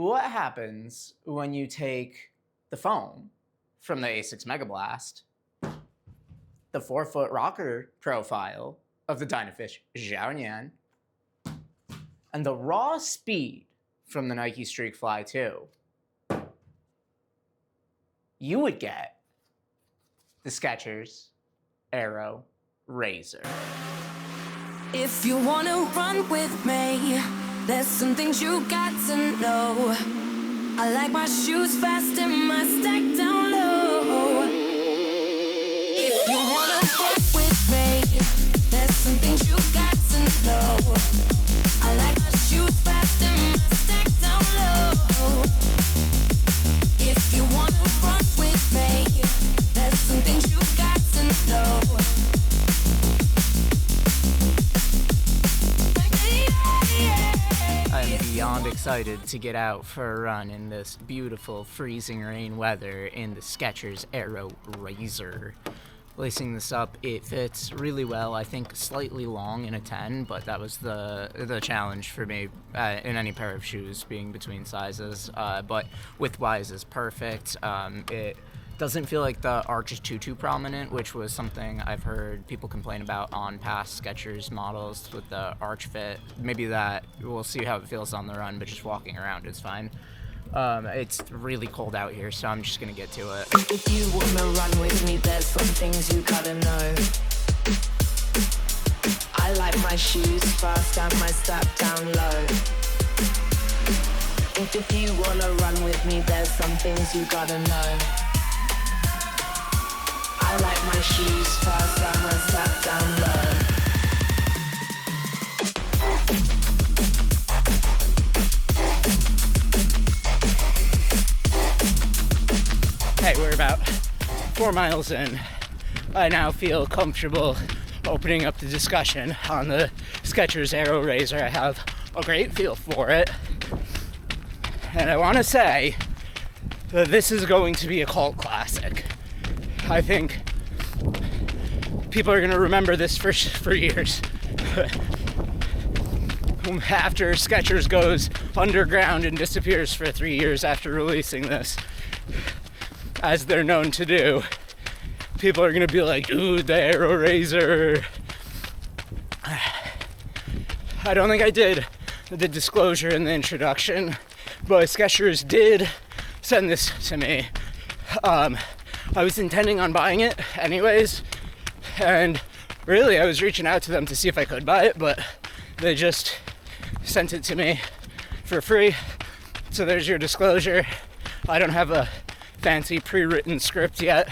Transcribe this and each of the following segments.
What happens when you take the foam from the A6 Mega Blast, the 4-foot rocker profile of the Dynafish Xiaoyan, and the raw speed from the Nike Streak Fly 2? You would get the Skechers Aero Razer. If you wanna run with me, there's some things you got to know. I like my shoes fast and my stack down low. If you wanna run with me, there's some things you got to know. I like my shoes fast and my stack down low. If you wanna run with me, there's some things you got to know. I'm beyond excited to get out for a run in this beautiful freezing rain weather in the Skechers Aero Razer. Lacing this up, it fits really well. I think slightly long in a 10, but that was the challenge for me in any pair of shoes, being between sizes. But width-wise is perfect. It doesn't feel like the arch is too prominent, which was something I've heard people complain about on past Skechers models with the arch fit. Maybe that, we'll see how it feels on the run, but just walking around is fine. It's really cold out here, so I'm just gonna get to it. If you wanna run with me, there's some things you gotta know. I like my shoes fast and my strap down low. If you wanna run with me, there's some things you gotta know. I like my shoes fast and my strap down low. Hey, we're about 4 miles in. I now feel comfortable opening up the discussion on the Skechers Aero Razer. I have a great feel for it. And I want to say that this is going to be a cult classic. I think people are going to remember this for years. After Skechers goes underground and disappears for 3 years after releasing this, as they're known to do, people are going to be like, dude, the Aero Razer. I don't think I did the disclosure in the introduction, but Skechers did send this to me. I was intending on buying it anyways, and really I was reaching out to them to see if I could buy it, but they just sent it to me for free. So there's your disclosure. I don't have a fancy pre-written script yet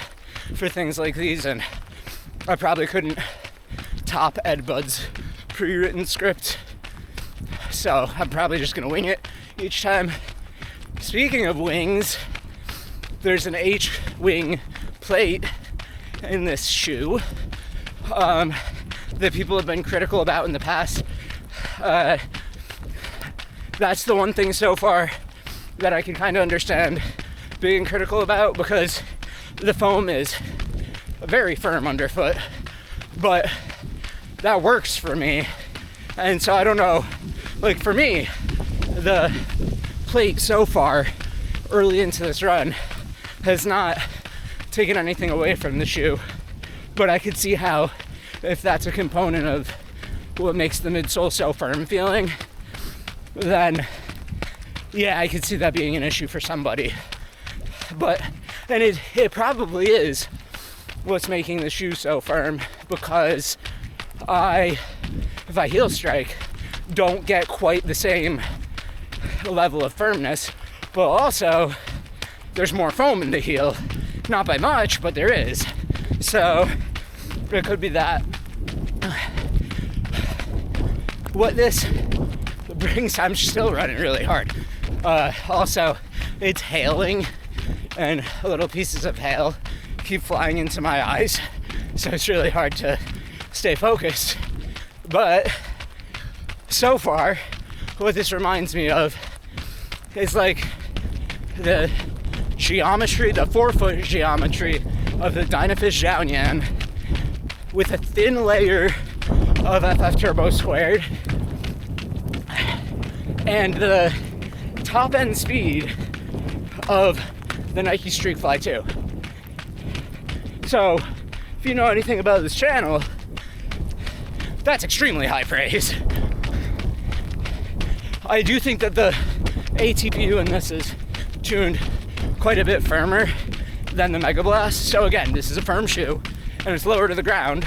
for things like these, and I probably couldn't top Ed Bud's pre-written script, so I'm probably just gonna wing it each time. Speaking of wings, there's an H-wing plate in this shoe that people have been critical about in the past. That's the one thing so far that I can kind of understand being critical about, because the foam is very firm underfoot, but that works for me. And so I don't know, like for me, the plate so far early into this run has not taken anything away from the shoe, but I could see how, if that's a component of what makes the midsole so firm feeling, then yeah, I could see that being an issue for somebody. But, and it probably is what's making the shoe so firm, because if I heel strike, don't get quite the same level of firmness, but also there's more foam in the heel. Not by much, but there is. So it could be that. What this brings, I'm still running really hard. Also, it's hailing, and little pieces of hail keep flying into my eyes, so it's really hard to stay focused. But so far, what this reminds me of is like the geometry, the 4-foot geometry of the Dynafish Xiaoyan with a thin layer of FF Turbo squared and the top end speed of the Nike Streak Fly 2. So, if you know anything about this channel, that's extremely high praise. I do think that the ATPU in this is tuned quite a bit firmer than the Mega Blast. So again, this is a firm shoe and it's lower to the ground.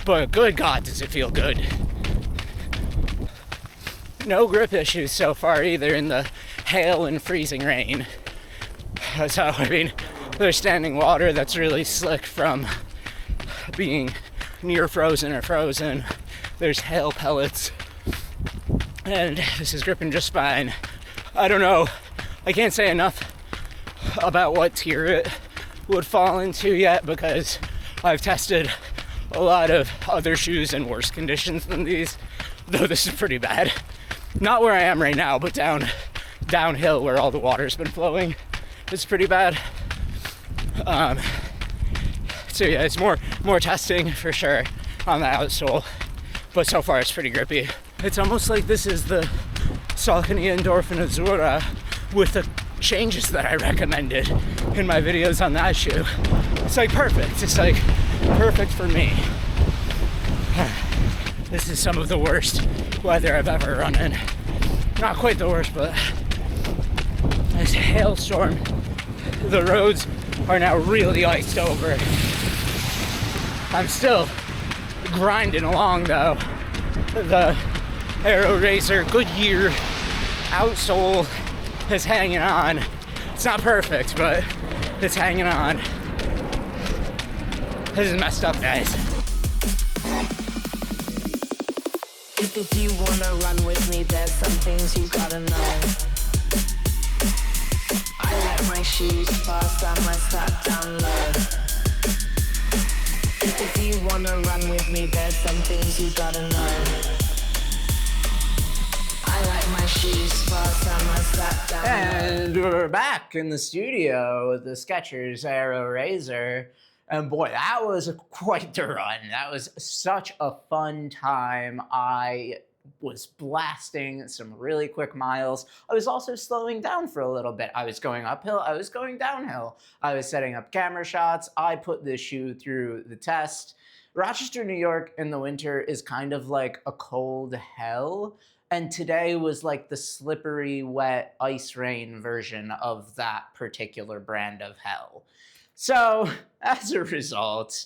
But good God, does it feel good. No grip issues so far either in the hail and freezing rain. So, I mean, there's standing water that's really slick from being near frozen or frozen. There's hail pellets. And this is gripping just fine. I don't know. I can't say enough about what tier it would fall into yet because I've tested a lot of other shoes in worse conditions than these, though this is pretty bad. Not where I am right now, but downhill where all the water's been flowing. It's pretty bad. So yeah, it's more testing for sure on the outsole, but so far it's pretty grippy. It's almost like this is the Saucony Endorphin Azzurra with the changes that I recommended in my videos on that shoe. It's like perfect. It's like perfect for me. This is some of the worst weather I've ever run in. Not quite the worst, but this hailstorm. The roads are now really iced over. I'm still grinding along though. The Aero Razer Goodyear outsole is hanging on. It's not perfect, but it's hanging on. This is messed up, guys. If you wanna run with me, there's some things you gotta know. I like my shoes fast and my strap down low. If you wanna run with me, there's some things you gotta know. I like my shoes fast and my strap down low. And we're back in the studio with the Skechers Aero Razer. And boy, that was quite the run. That was such a fun time. I was blasting some really quick miles. I was also slowing down for a little bit. I was going uphill, I was going downhill. I was setting up camera shots. I put this shoe through the test. Rochester, New York in the winter is kind of like a cold hell. And today was like the slippery, wet, ice rain version of that particular brand of hell. So, as a result,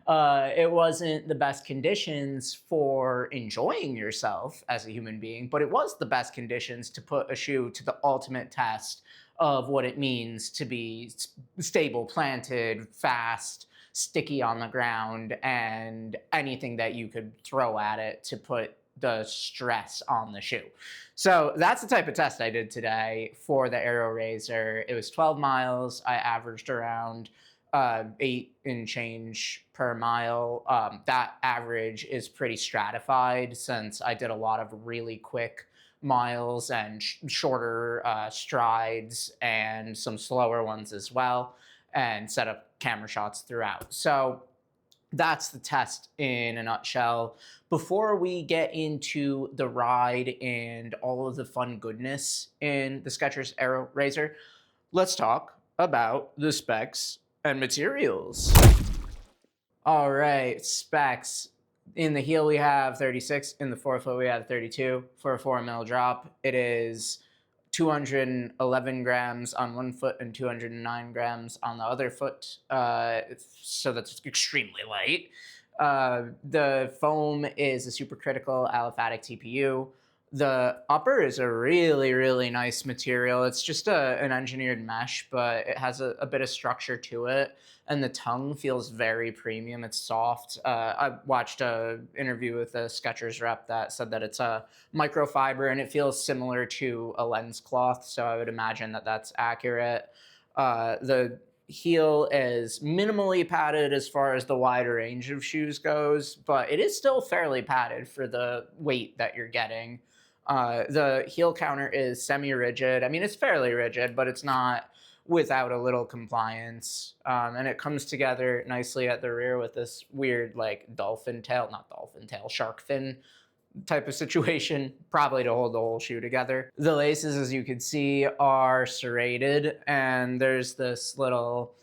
it wasn't the best conditions for enjoying yourself as a human being, but it was the best conditions to put a shoe to the ultimate test of what it means to be stable, planted, fast, sticky on the ground, and anything that you could throw at it to put the stress on the shoe. So that's the type of test I did today for the Aero Razer. It was 12 miles. I averaged around 8 and change per mile. That average is pretty stratified since I did a lot of really quick miles and shorter strides and some slower ones as well, and set up camera shots throughout. So that's the test in a nutshell. Before we get into the ride and all of the fun goodness in the Skechers Aero Razer, let's talk about the specs and materials. All right, specs. In the heel we have 36, in the forefoot we have 32 for a 4 mil drop. It is 211 grams on one foot and 209 grams on the other foot. So that's extremely light. The foam is a supercritical aliphatic TPU. The upper is a really, really nice material. It's just an engineered mesh, but it has a bit of structure to it. And the tongue feels very premium. It's soft. I watched an interview with a Skechers rep that said that it's a microfiber and it feels similar to a lens cloth. So I would imagine that that's accurate. The heel is minimally padded as far as the wider range of shoes goes, but it is still fairly padded for the weight that you're getting. The heel counter is semi-rigid. I mean, it's fairly rigid, but it's not without a little compliance. And it comes together nicely at the rear with this weird, like, shark fin type of situation, probably to hold the whole shoe together. The laces, as you can see, are serrated, and there's this little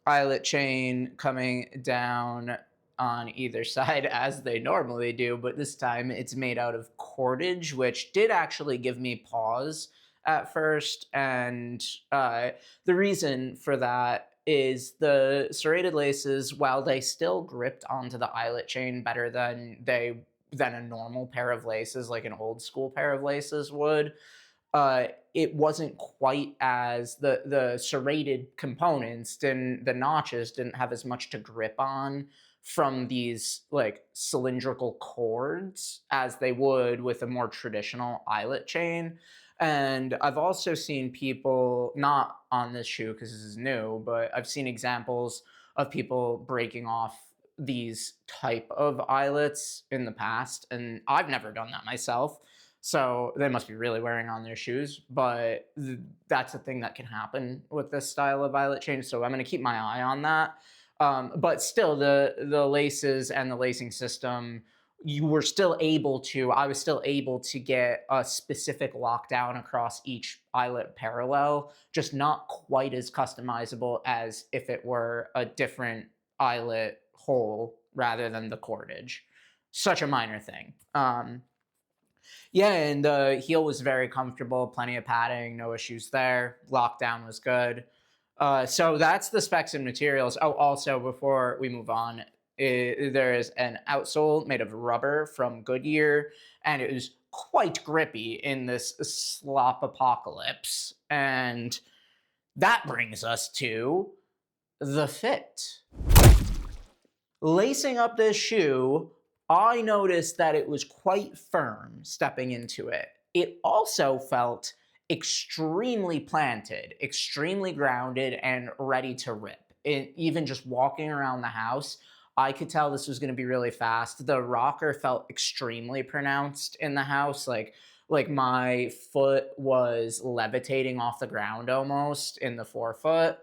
eyelet chain coming down on either side as they normally do, but this time it's made out of cordage, which did actually give me pause at first. And the reason for that is the serrated laces, while they still gripped onto the eyelet chain better than a normal pair of laces, like an old school pair of laces would, it wasn't quite as the serrated components, and the notches didn't have as much to grip on from these like cylindrical cords as they would with a more traditional eyelet chain. And I've also seen people, not on this shoe because this is new, but I've seen examples of people breaking off these type of eyelets in the past, and I've never done that myself. So they must be really wearing on their shoes, but that's a thing that can happen with this style of eyelet change. So I'm going to keep my eye on that. But still, the laces and the lacing system, you were still able to. I was still able to get a specific lockdown across each eyelet parallel, just not quite as customizable as if it were a different eyelet hole rather than the cordage. Such a minor thing. Yeah, and the heel was very comfortable, plenty of padding, no issues there. Lockdown was good. So that's the specs and materials. Oh, also, before we move on, there is an outsole made of rubber from Goodyear, and it is quite grippy in this slop apocalypse. And that brings us to the fit. Lacing up this shoe, I noticed that it was quite firm stepping into it. It also felt extremely planted, extremely grounded, and ready to rip. Even just walking around the house, I could tell this was going to be really fast. The rocker felt extremely pronounced in the house, like my foot was levitating off the ground almost in the forefoot.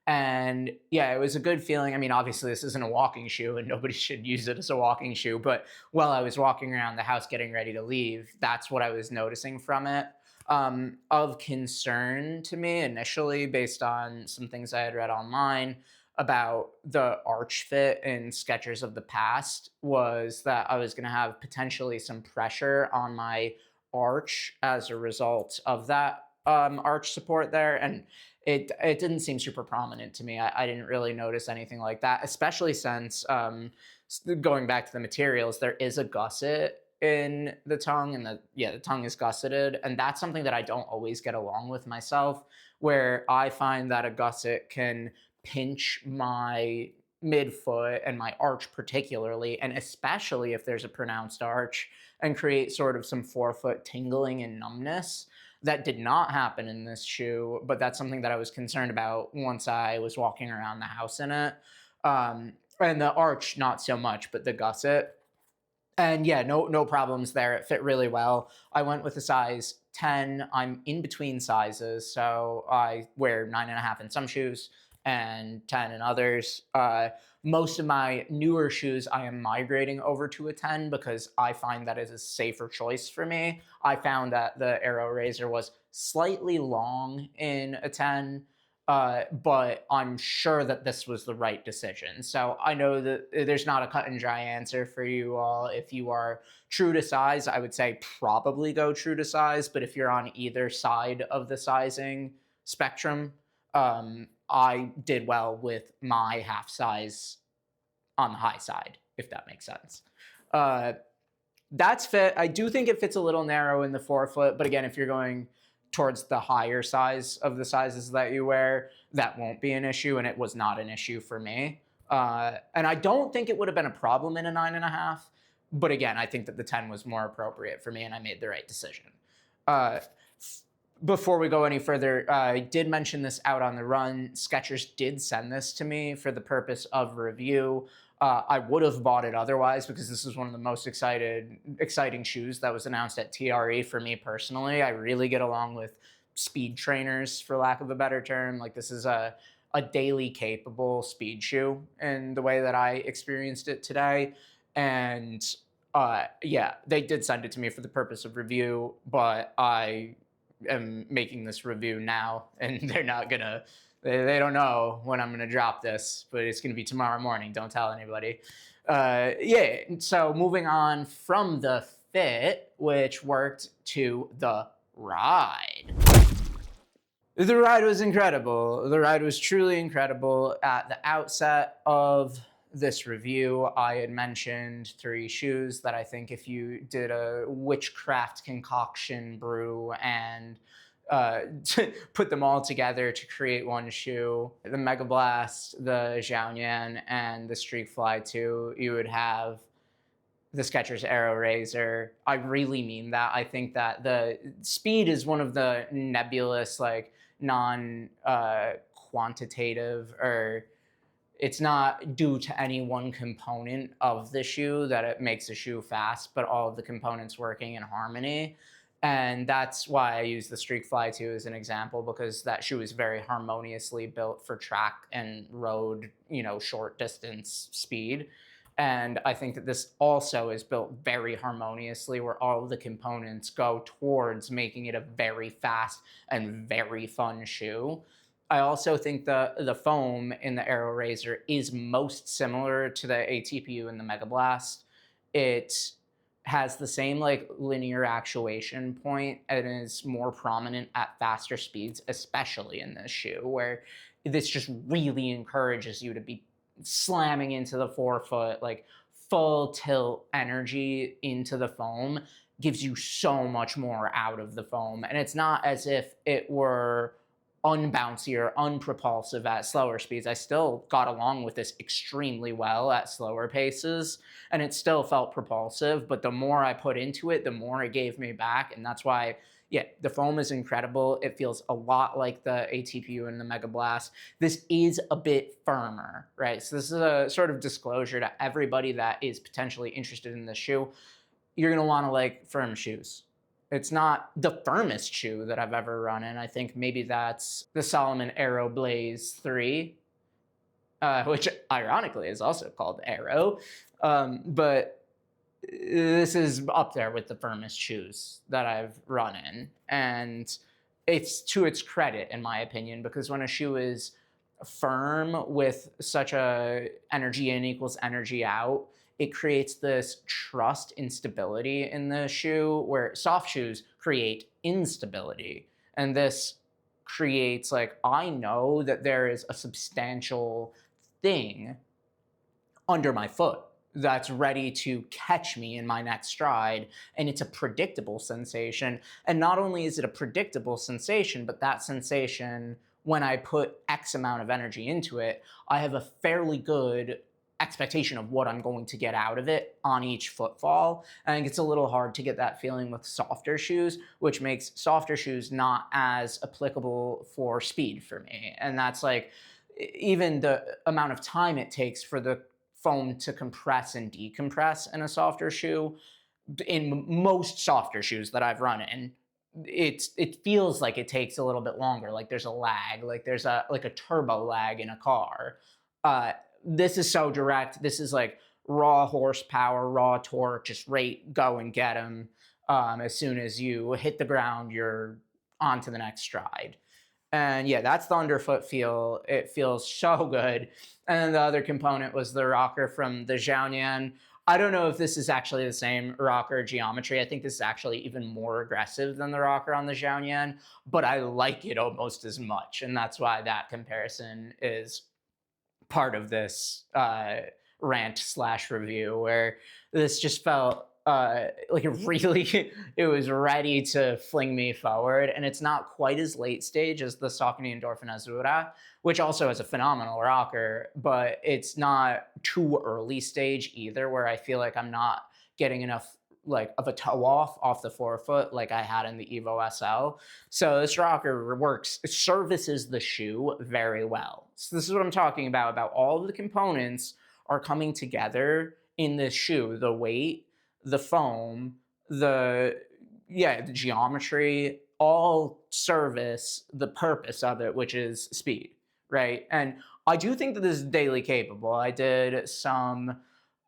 And yeah, it was a good feeling. I mean, obviously, this isn't a walking shoe and nobody should use it as a walking shoe. But while I was walking around the house getting ready to leave, that's what I was noticing from it. Of concern to me initially, based on some things I had read online about the arch fit in Skechers of the past, was that I was going to have potentially some pressure on my arch as a result of that arch support there. And it didn't seem super prominent to me. I didn't really notice anything like that, especially since going back to the materials, there is a gusset in the tongue, and the tongue is gusseted, and that's something that I don't always get along with myself, where I find that a gusset can pinch my midfoot and my arch particularly, and especially if there's a pronounced arch, and create sort of some forefoot tingling and numbness. That did not happen in this shoe, but that's something that I was concerned about once I was walking around the house in it. And the arch, not so much, but the gusset. And yeah, no problems there. It fit really well. I went with a size 10. I'm in between sizes, so I wear 9.5 in some shoes and 10 in others. Most of my newer shoes, I am migrating over to a 10 because I find that is a safer choice for me. I found that the Aero Razer was slightly long in a 10, but I'm sure that this was the right decision. So I know that there's not a cut and dry answer for you all. If you are true to size, I would say probably go true to size. But if you're on either side of the sizing spectrum, I did well with my half size on the high side, if that makes sense. That's fit. I do think it fits a little narrow in the forefoot, but again, if you're going towards the higher size of the sizes that you wear, that won't be an issue, and it was not an issue for me. And I don't think it would have been a problem in a 9.5, but again, I think that the 10 was more appropriate for me, and I made the right decision. Before we go any further, I did mention this out on the run. Skechers did send this to me for the purpose of review. I would have bought it otherwise because this is one of the most exciting shoes that was announced at TRE for me personally. I really get along with speed trainers, for lack of a better term. Like, this is a daily capable speed shoe in the way that I experienced it today. And Yeah, they did send it to me for the purpose of review, but I am making this review now, and they're not gonna. They don't know when I'm gonna drop this, but it's gonna be tomorrow morning. Don't tell anybody. Yeah. So moving on from the fit, which worked, to the ride. The ride was incredible. The ride was truly incredible. At the outset of this review, I had mentioned 3 shoes that I think if you did a witchcraft concoction brew and put them all together to create one shoe, the Mega Blast, the Xiaoyan, and the Streak Fly 2, you would have the Skechers Aero Razer. I really mean that. I think that the speed is one of the nebulous, like, non quantitative, or it's not due to any one component of the shoe that it makes the shoe fast, but all of the components working in harmony. And that's why I use the Streak Fly 2 as an example, because that shoe is very harmoniously built for track and road, short distance speed. And I think that this also is built very harmoniously, where all of the components go towards making it a very fast and very fun shoe. I also think the foam in the Aero Razer is most similar to the ATPU in the Mega Blast. It has the same like linear actuation point and is more prominent at faster speeds, especially in this shoe, where this just really encourages you to be slamming into the forefoot, like full tilt energy into the foam, gives you so much more out of the foam. And it's not as if it were unbouncy or unpropulsive at slower speeds. I still got along with this extremely well at slower paces, and it still felt propulsive, but the more I put into it, the more it gave me back. And that's why, yeah, the foam is incredible. It feels a lot like the ATPU and the Mega Blast. This is a bit firmer, right? So this is a sort of disclosure to everybody that is potentially interested in this shoe. You're gonna wanna like firm shoes. It's not the firmest shoe that I've ever run in. I think maybe that's the Salomon Aero Blaze 3, which ironically is also called Aero. But this is up there with the firmest shoes that I've run in. And it's to its credit, in my opinion, because when a shoe is firm with such a energy in equals energy out, it creates this trust in stability in the shoe, where soft shoes create instability. And this creates, like, I know that there is a substantial thing under my foot that's ready to catch me in my next stride, and it's a predictable sensation. And not only is it a predictable sensation, but that sensation, when I put X amount of energy into it, I have a fairly good expectation of what I'm going to get out of it on each footfall. I think it's a little hard to get that feeling with softer shoes, which makes softer shoes not as applicable for speed for me. And that's like, even the amount of time it takes for the foam to compress and decompress in a softer shoe, in most softer shoes that I've run in, it feels like it takes a little bit longer. Like there's a lag, like there's a turbo lag in a car. This is so direct. This is like raw horsepower, raw torque, just rate, go and get them. As soon as you hit the ground, you're on to the next stride. And yeah, that's the underfoot feel. It feels so good. And then the other component was the rocker from the Xiaoyan. I don't know if this is actually the same rocker geometry. I think this is actually even more aggressive than the rocker on the Xiaoyan, but I like it almost as much. And that's why that comparison is part of this rant/review, where this just felt like it was ready to fling me forward. And it's not quite as late stage as the Saucony Endorphin Azura, which also has a phenomenal rocker, but it's not too early stage either, where I feel like I'm not getting enough like of a toe off the forefoot like I had in the Evo SL. So this rocker works, it services the shoe very well. So this is what I'm talking about all of the components are coming together in this shoe: the weight, the foam, the geometry, all service the purpose of it, which is speed, right? And I do think that this is daily capable. I did some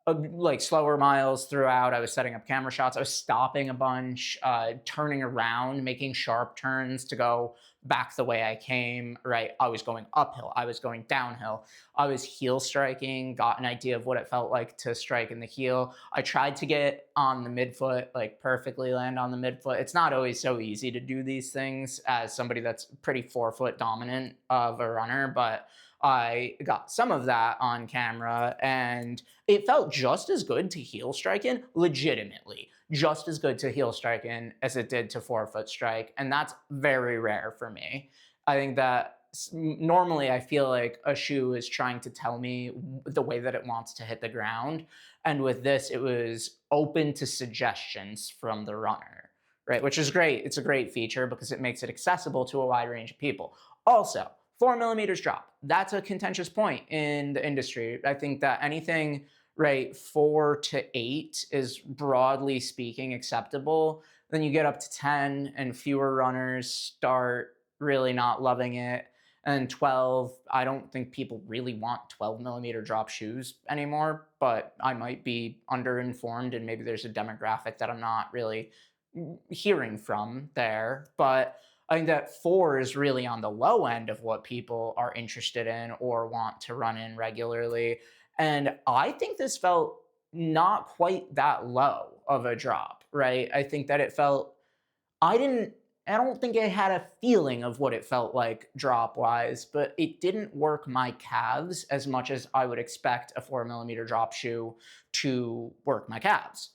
like slower miles throughout. I was setting up camera shots. I was stopping a bunch, turning around, making sharp turns to go back the way I came, right? I was going uphill. I was going downhill. I was heel striking, got an idea of what it felt like to strike in the heel. I tried to get on the midfoot, like perfectly land on the midfoot. It's not always so easy to do these things as somebody that's pretty forefoot dominant of a runner, but I got some of that on camera and it felt just as good to heel strike in, legitimately, just as good to heel strike in as it did to forefoot strike. And that's very rare for me. I think that normally I feel like a shoe is trying to tell me the way that it wants to hit the ground. And with this, it was open to suggestions from the runner, right? Which is great. It's a great feature because it makes it accessible to a wide range of people. Also, 4 millimeters drop. That's a contentious point in the industry. I think that anything, right, 4 to 8 is broadly speaking acceptable. Then you get up to 10 and fewer runners start really not loving it. And 12, I don't think people really want 12 millimeter drop shoes anymore, but I might be underinformed and maybe there's a demographic that I'm not really hearing from there. But I think that 4 is really on the low end of what people are interested in or want to run in regularly. And I think this felt not quite that low of a drop, right? I think that it felt, I don't think I had a feeling of what it felt like drop wise, but it didn't work my calves as much as I would expect a 4 millimeter drop shoe to work my calves.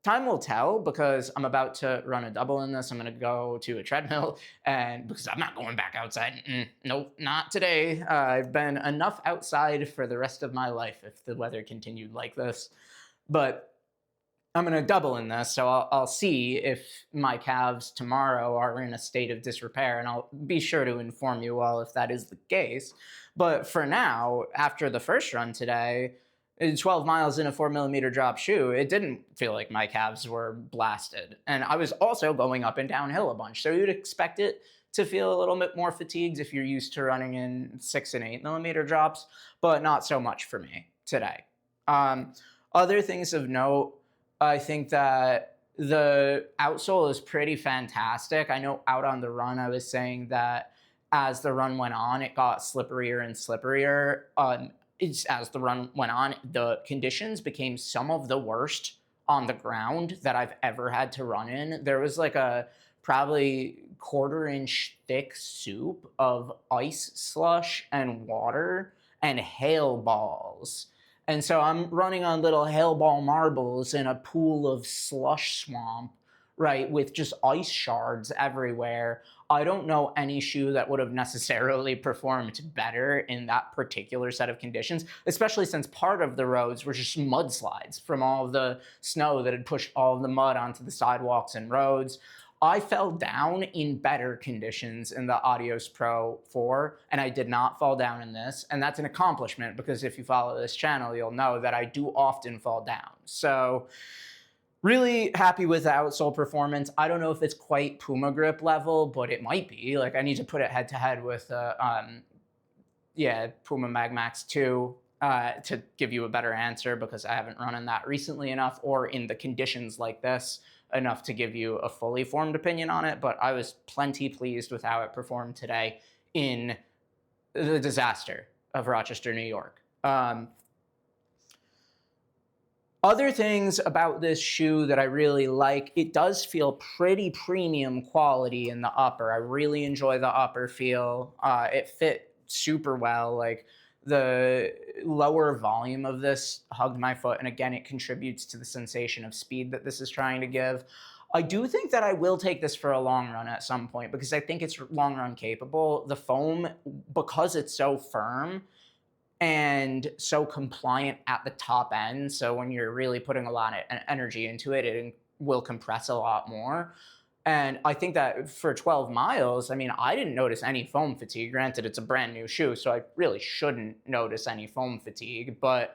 Time will tell because I'm about to run a double in this. I'm going to go to a treadmill and because I'm not going back outside. Nope, not today. I've been enough outside for the rest of my life if the weather continued like this. But I'm going to double in this, so I'll see if my calves tomorrow are in a state of disrepair, and I'll be sure to inform you all if that is the case. But for now, after the first run today, 12 miles in a 4 millimeter drop shoe, it didn't feel like my calves were blasted. And I was also going up and downhill a bunch, so you'd expect it to feel a little bit more fatigued if you're used to running in 6 and 8 millimeter drops, but not so much for me today. Other things of note, I think that the outsole is pretty fantastic. I know out on the run, I was saying that as the run went on, it got slipperier and slipperier. As the run went on, the conditions became some of the worst on the ground that I've ever had to run in. There was like a probably 1/4 inch thick soup of ice slush and water and hail balls. And so I'm running on little hail ball marbles in a pool of slush swamp, right, with just ice shards everywhere. I don't know any shoe that would have necessarily performed better in that particular set of conditions, especially since part of the roads were just mudslides from all of the snow that had pushed all of the mud onto the sidewalks and roads. I fell down in better conditions in the Adios Pro 4, and I did not fall down in this. And that's an accomplishment because if you follow this channel, you'll know that I do often fall down. So really happy with the outsole performance. I don't know if it's quite Puma grip level, but it might be. Like I need to put it head to head with Puma Mag Max 2 to give you a better answer because I haven't run in that recently enough or in the conditions like this enough to give you a fully formed opinion on it, but I was plenty pleased with how it performed today in the disaster of Rochester, New York. Other things about this shoe that I really like, it does feel pretty premium quality in the upper. I really enjoy the upper feel. It fit super well. Like the lower volume of this hugged my foot, and again, it contributes to the sensation of speed that this is trying to give. I do think that I will take this for a long run at some point because I think it's long run capable. The foam, because it's so firm and so compliant at the top end, so when you're really putting a lot of energy into it, it will compress a lot more. And I think that for 12 miles, I mean, I didn't notice any foam fatigue. Granted, it's a brand new shoe, so I really shouldn't notice any foam fatigue. But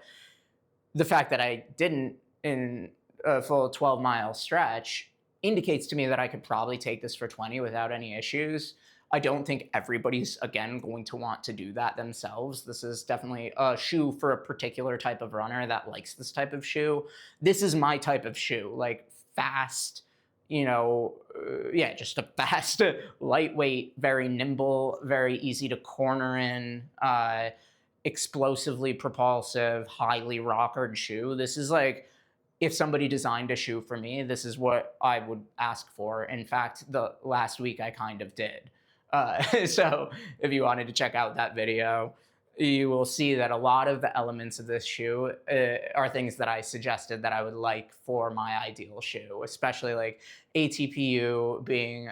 the fact that I didn't in a full 12-mile stretch indicates to me that I could probably take this for 20 without any issues. I don't think everybody's, again, going to want to do that themselves. This is definitely a shoe for a particular type of runner that likes this type of shoe. This is my type of shoe, like fast, yeah, just a fast, lightweight, very nimble, very easy to corner in, explosively propulsive, highly rockered shoe. This is like, if somebody designed a shoe for me, this is what I would ask for. In fact, the last week I kind of did. So if you wanted to check out that video, you will see that a lot of the elements of this shoe are things that I suggested that I would like for my ideal shoe, especially like ATPU being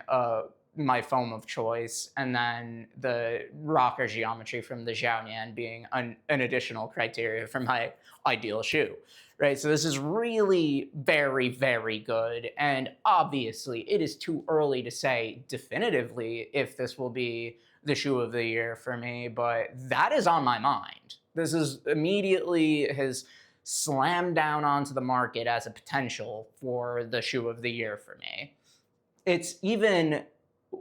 my foam of choice, and then the rocker geometry from the Xiaoyan being an additional criteria for my ideal shoe. Right, so this is really very, very good, and obviously it is too early to say definitively if this will be the shoe of the year for me, but that is on my mind. This is immediately has slammed down onto the market as a potential for the shoe of the year for me. It's even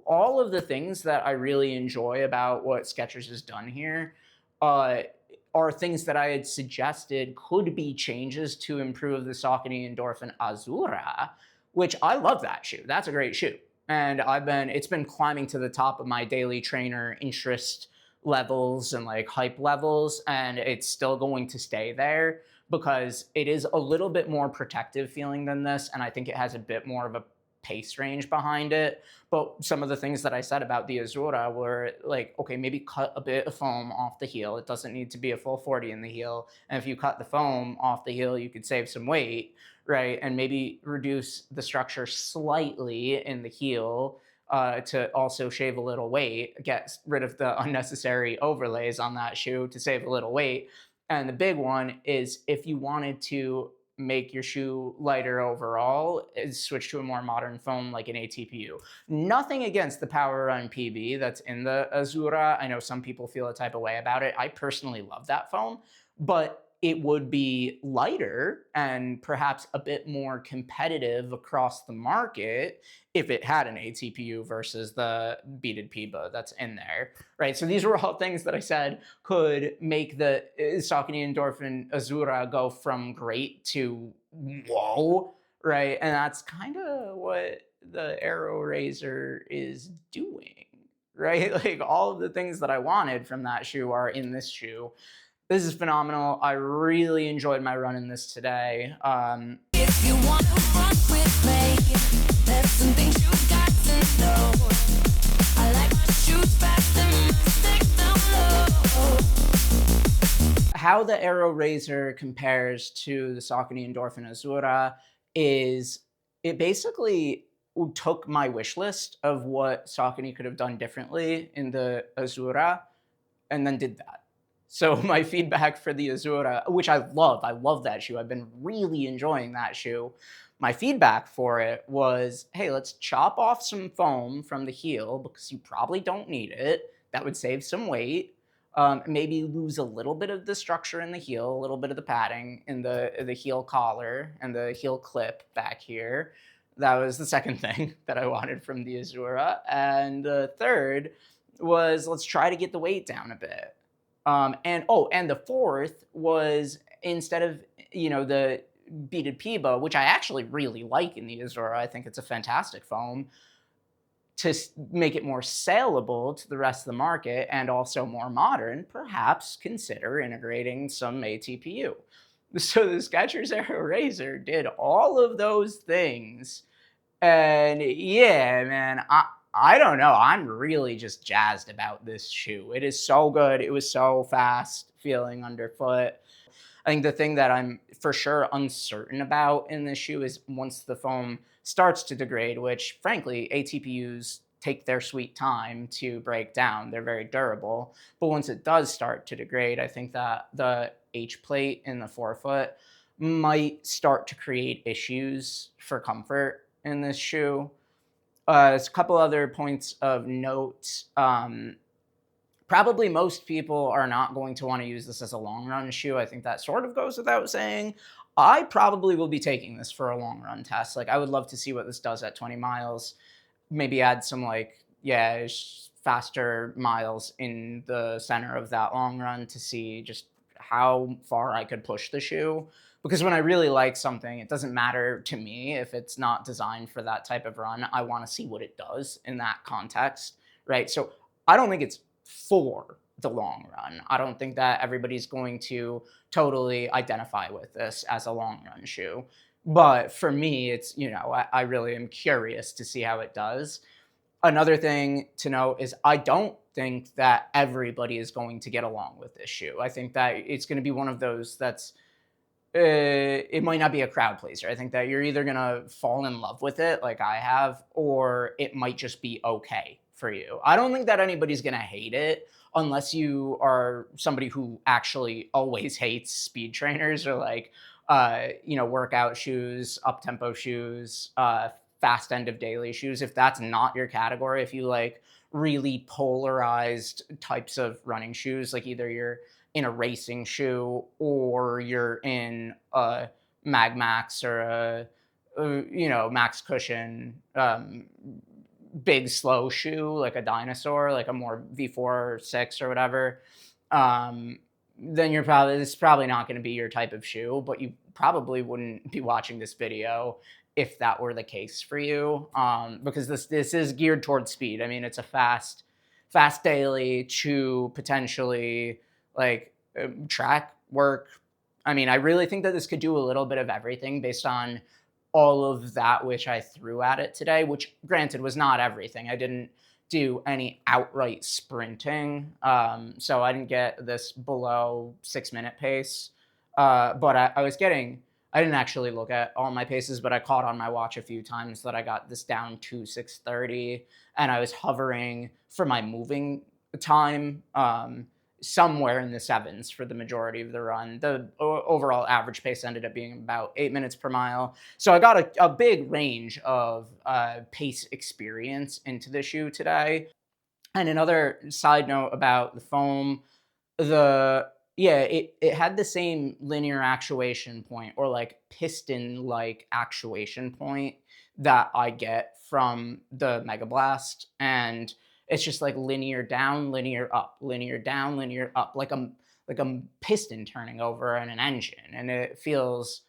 all of the things that I really enjoy about what Skechers has done here are things that I had suggested could be changes to improve the Saucony Endorphin Azura, which I love that shoe. That's a great shoe. And it's been climbing to the top of my daily trainer interest levels and like hype levels, and it's still going to stay there because it is a little bit more protective feeling than this, and I think it has a bit more of a pace range behind it. But some of the things that I said about the Azura were like, okay, maybe cut a bit of foam off the heel. It doesn't need to be a full 40 in the heel. And if you cut the foam off the heel, you could save some weight, right? And maybe reduce the structure slightly in the heel to also shave a little weight, get rid of the unnecessary overlays on that shoe to save a little weight. And the big one is if you wanted to make your shoe lighter overall, is switch to a more modern foam like an ATPU. Nothing against the Power Run PB that's in the Azura. I know some people feel a type of way about it. I personally love that foam, but it would be lighter and perhaps a bit more competitive across the market if it had an ATPU versus the beaded PIBA that's in there, right? So these were all things that I said could make the Saucony Endorphin Azura go from great to whoa, right? And that's kind of what the Aero Razer is doing, right? Like all of the things that I wanted from that shoe are in this shoe. This is phenomenal. I really enjoyed my run in this today. If you want to run with me, there's some things you got to know. I like my shoes fast and my stick down low. How the Aero Razer compares to the Saucony Endorphin Azura is it basically took my wish list of what Saucony could have done differently in the Azura and then did that. So my feedback for the Azura, which I love that shoe. I've been really enjoying that shoe. My feedback for it was, hey, let's chop off some foam from the heel because you probably don't need it. That would save some weight. Maybe lose a little bit of the structure in the heel, a little bit of the padding in the heel collar and the heel clip back here. That was the second thing that I wanted from the Azura. And the third was let's try to get the weight down a bit. And the fourth was instead of, the beaded PIBA, which I actually really like in the Azura, I think it's a fantastic foam, to make it more saleable to the rest of the market and also more modern, perhaps consider integrating some ATPU. So the Skechers Aero Razer did all of those things. And yeah, man, I don't know. I'm really just jazzed about this shoe. It is so good. It was so fast feeling underfoot. I think the thing that I'm for sure uncertain about in this shoe is once the foam starts to degrade, which frankly, ATPUs take their sweet time to break down. They're very durable. But once it does start to degrade, I think that the H plate in the forefoot might start to create issues for comfort in this shoe. There's a couple other points of note. Probably most people are not going to want to use this as a long run shoe. I think that sort of goes without saying. I probably will be taking this for a long run test. Like I would love to see what this does at 20 miles. Maybe add some faster miles in the center of that long run to see just how far I could push the shoe. Because when I really like something, it doesn't matter to me if it's not designed for that type of run. I want to see what it does in that context, right? So I don't think it's for the long run. I don't think that everybody's going to totally identify with this as a long run shoe. But for me, it's, I really am curious to see how it does. Another thing to note is I don't think that everybody is going to get along with this shoe. I think that it's going to be one of those that's, it might not be a crowd pleaser. I think that you're either going to fall in love with it like I have, or it might just be okay for you. I don't think that anybody's going to hate it unless you are somebody who actually always hates speed trainers or like, workout shoes, up-tempo shoes, fast end of daily shoes. If that's not your category, if you like really polarized types of running shoes, like either you're in a racing shoe or you're in a Mag Max or a Max Cushion, big slow shoe, like a dinosaur, like a more V4 or 6 or whatever, then it's probably not going to be your type of shoe, but you probably wouldn't be watching this video if that were the case for you, because this is geared towards speed. I mean, it's a fast daily to potentially like track work. I mean, I really think that this could do a little bit of everything based on all of that which I threw at it today, which granted was not everything. I didn't do any outright sprinting, so I didn't get this below 6-minute pace, but I didn't actually look at all my paces, but I caught on my watch a few times that I got this down to 6:30, and I was hovering for my moving time somewhere in the 7s for the majority of the run. The overall average pace ended up being about 8 minutes per mile. So I got a big range of pace experience into the shoe today. And another side note about the foam, it had the same linear actuation point or like piston-like actuation point that I get from the Mega Blast, and it's just like linear down, linear up, linear down, linear up, like a piston turning over in an engine, and it feels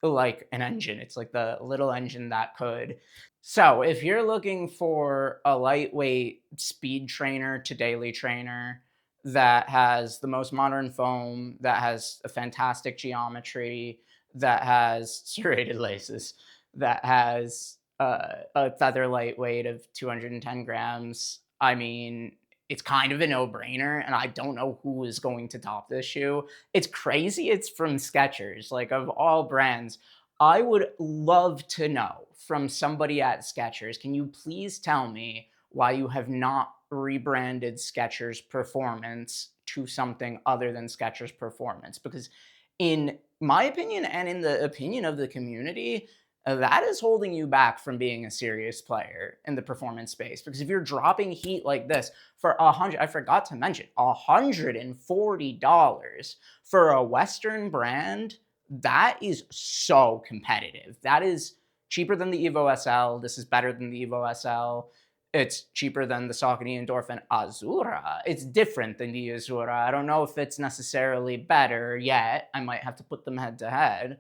like an engine. It's like the little engine that could. So if you're looking for a lightweight speed trainer to daily trainer that has the most modern foam, that has a fantastic geometry, that has serrated laces, that has a feather lightweight of 210 grams, I mean, it's kind of a no-brainer, and I don't know who is going to top this shoe. It's crazy it's from Skechers. Like, of all brands, I would love to know from somebody at Skechers, can you please tell me why you have not rebranded Skechers Performance to something other than Skechers Performance? Because in my opinion and in the opinion of the community, that is holding you back from being a serious player in the performance space. Because if you're dropping heat like this for I forgot to mention, $140 for a Western brand, that is so competitive. That is cheaper than the Evo SL. This is better than the Evo SL. It's cheaper than the Saucony Endorphin Azura. It's different than the Azura. I don't know if it's necessarily better yet. I might have to put them head to head.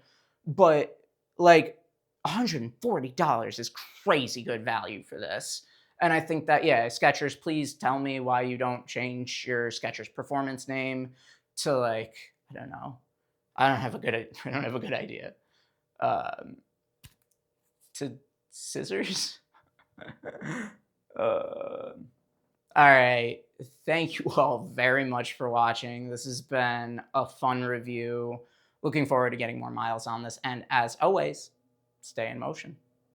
But like, $140 is crazy good value for this. And I think that, Skechers, please tell me why you don't change your Skechers Performance name to, like, I don't know. I don't have a good idea. To scissors? All right. Thank you all very much for watching. This has been a fun review. Looking forward to getting more miles on this. And as always, stay in motion.